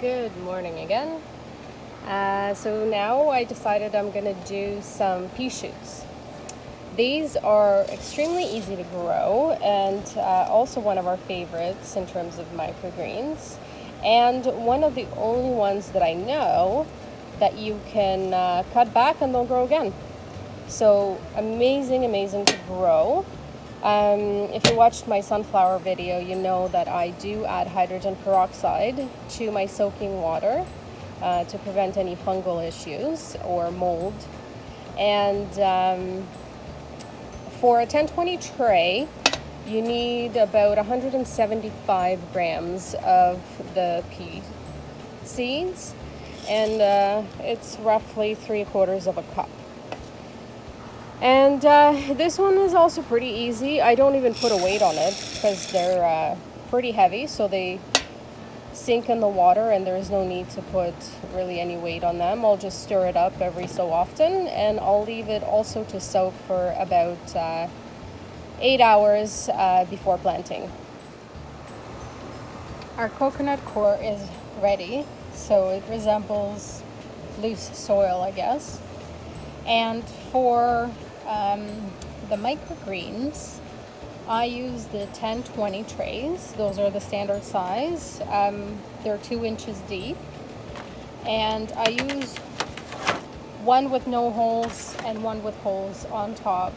Good morning again. So now I decided I'm gonna do some pea shoots. These are extremely easy to grow and also one of our favorites in terms of microgreens, and one of the only ones that I know that you can cut back and they'll grow again. So amazing to grow. If you watched my sunflower video, you know that I do add hydrogen peroxide to my soaking water to prevent any fungal issues or mold. And for a 10-20 tray, you need about 175 grams of the pea seeds, and it's roughly 3/4 of a cup. And this one is also pretty easy. I don't even put a weight on it because they're pretty heavy, so they sink in the water and there's no need to put really any weight on them. I'll just stir it up every so often, and I'll leave it also to soak for about 8 hours before planting. Our coconut core is ready, so it resembles loose soil, I guess. And for the microgreens, I use the 10-20 trays. Those are the standard size. They're 2 inches deep. And I use one with no holes and one with holes on top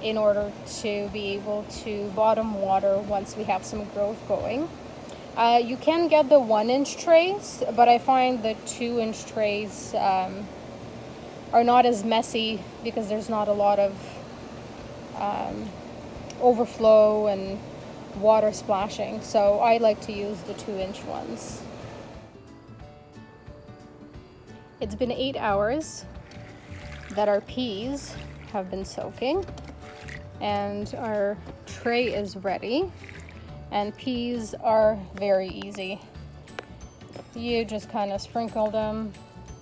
in order to be able to bottom water once we have some growth going. You can get the 1-inch trays, but I find the 2-inch trays are not as messy because there's not a lot of overflow and water splashing. So I like to use the 2-inch ones. It's been 8 hours that our peas have been soaking, and our tray is ready. And peas are very easy. You just kind of sprinkle them.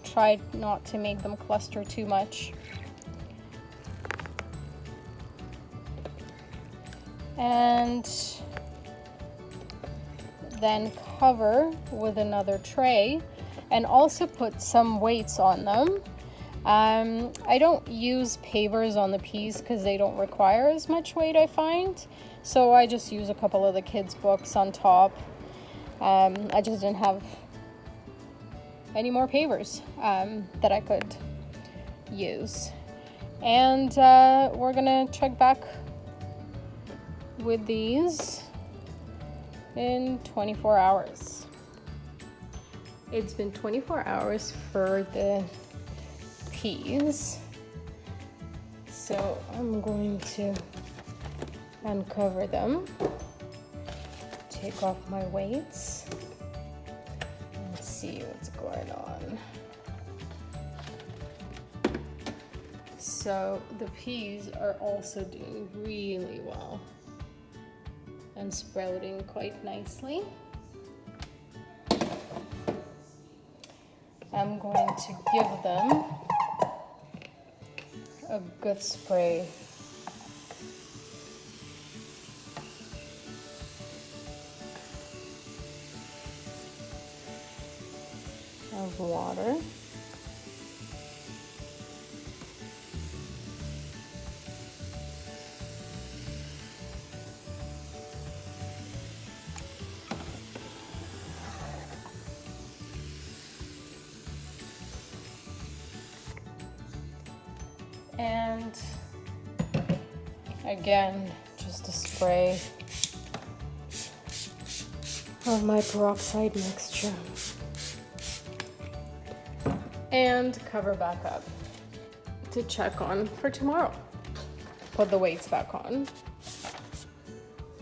Try not to make them cluster too much. And then cover with another tray and also put some weights on them. I don't use pavers on the peas because they don't require as much weight, I find. So I just use a couple of the kids' books on top. I just didn't have any more pavers that I could use. And we're gonna check back with these in 24 hours. It's been 24 hours for the peas. So I'm going to uncover them, take off my weights, and see what's going on. So the peas are also doing really well and sprouting quite nicely. I'm going to give them a good spray of water. And again, just a spray of my peroxide mixture. And cover back up to check on for tomorrow. Put the weights back on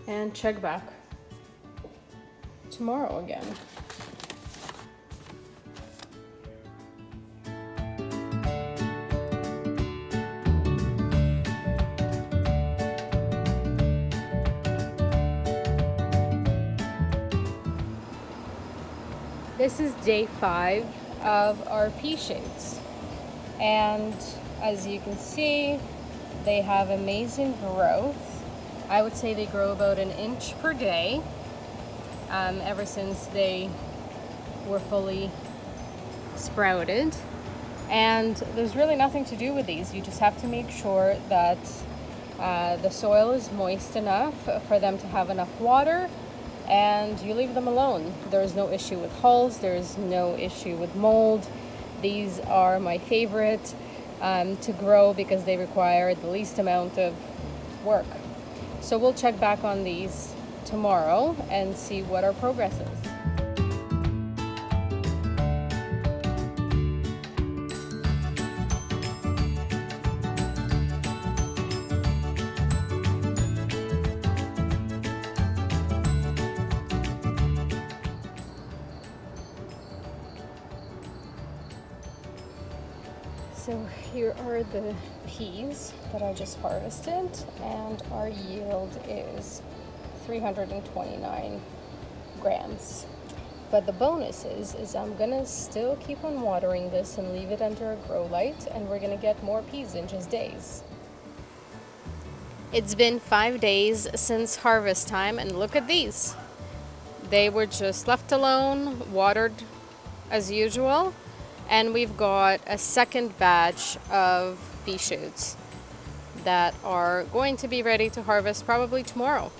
and check back tomorrow again. This is day 5 of our pea shoots, and as you can see, they have amazing growth. I would say they grow about 1 inch per day ever since they were fully sprouted. And there's really nothing to do with these. You just have to make sure that the soil is moist enough for them to have enough water, and you leave them alone. There's no issue with hulls, there's no issue with mold. These are my favorite to grow because they require the least amount of work. So we'll check back on these tomorrow and see what our progress is. So here are the peas that I just harvested, and our yield is 329 grams. But the bonus is I'm gonna still keep on watering this and leave it under a grow light, and we're gonna get more peas in just days. It's been 5 days since harvest time, and look at these. They were just left alone, watered as usual. And we've got a second batch of pea shoots that are going to be ready to harvest probably tomorrow.